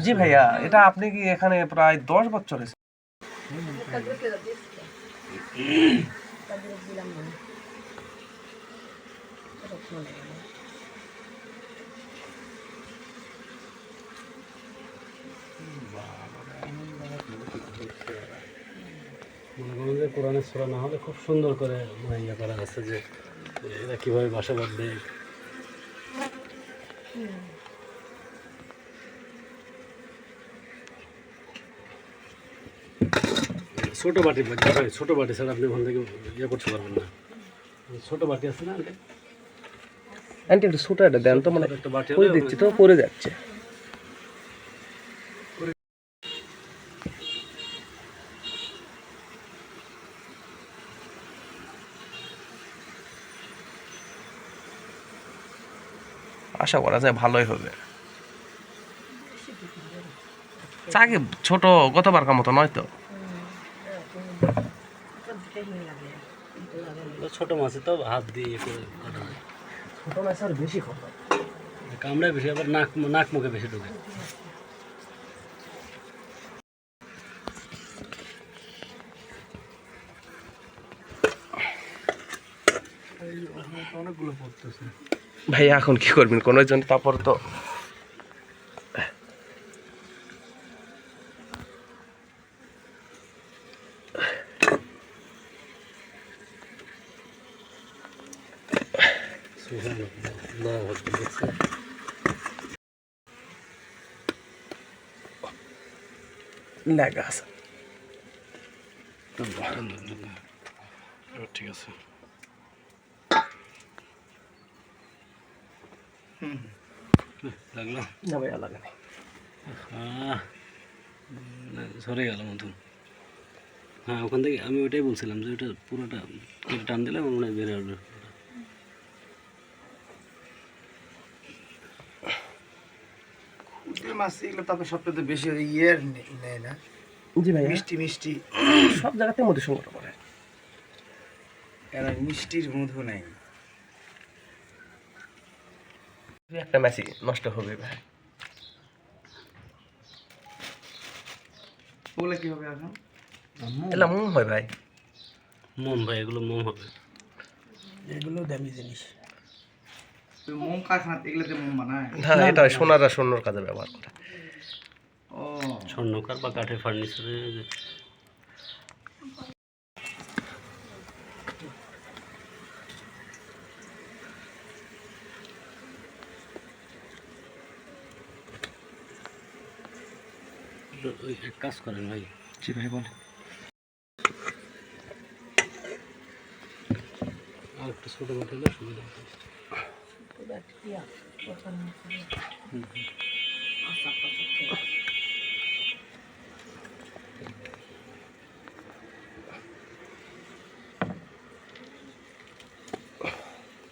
জি ভাইয়া, এটা আপনি কি এখানে প্রায় 10 বছর হয়েছে? মনে করেন যে কোরআনের সূরা না হলে খুব সুন্দর করে মানে ইয়ে করা আছে যে এরা কীভাবে বাসা বাঁধবে। ছোটো বাটি ভাই, ছোটো বাটি ছাড়া আপনি ওখান থেকে ইয়ে করতে পারবেন না। ছোটো বাটি আছে না আন্টি, একটু ছোট একটা দেন তো, মানে একটা বাটি করে দিচ্ছি তো পড়ে যাচ্ছে। আশা করা যায় ভালোই হবে। চাকে ছোট গতবারকার মতো নয় তো? ছোটো মাছে তো হাত দিয়ে ইয়ে করে কাটা যায়। ছোট মাছ আর বেশি খরচ, কামড়ায় বেশি, আবার নাক মুখে বেশি ঢোকে। অনেকগুলো পড়তেছে ভাই। এখন কি করবেন কোনো জন? তারপর তো লেগা আছে। ঠিক আছে। লাগলো না ভাই, লাগে না। সরে গেল মতন। হ্যাঁ, ওখান থেকে আমি ওইটাই বলছিলাম যে ওটা পুরোটা টান দিলে আমার মনে হয় বেড়ে উঠবে। মাছ এগুলো তবে সবটাতে বেশি ইয়ের নেয় না। জি ভাই, মিষ্টি মিষ্টি সব জায়গাতে মধু সংগ্রহ করে। এরা মিষ্টির মধু নাই। একটা ম্যাচই নষ্ট হবে ভাই। ওগুলো কি হবে এখন? এলা মোম হয় ভাই। মোম ভাই, এগুলো মোম হবে। এগুলো দামি জিনিস। মোম কারখানাতে এগুলোতে মোম বানায়? হ্যাঁ, এটা সোনার আর স্বর্ণর কাজে ব্যবহার করে। ও, স্বর্ণকার বা কাঠের ফার্নিচারে। এক কাজ করেন ভাই। জি ভাই বলে। আর একটু ছোটো বাটি হলে সুবিধা হবে।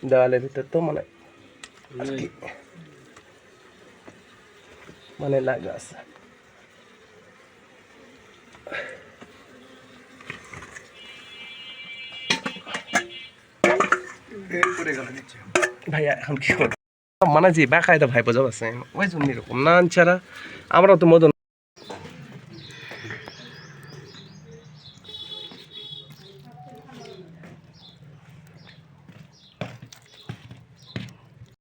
দেওয়ালের ভিতর তো মানে লাগা আছে। ভাইয়া এখন কি করবো? মানে যে বাকায়দা ভাই বোঝা পারছেন, ওই জন্য এরকম না। ছাড়া আমরা তো মদন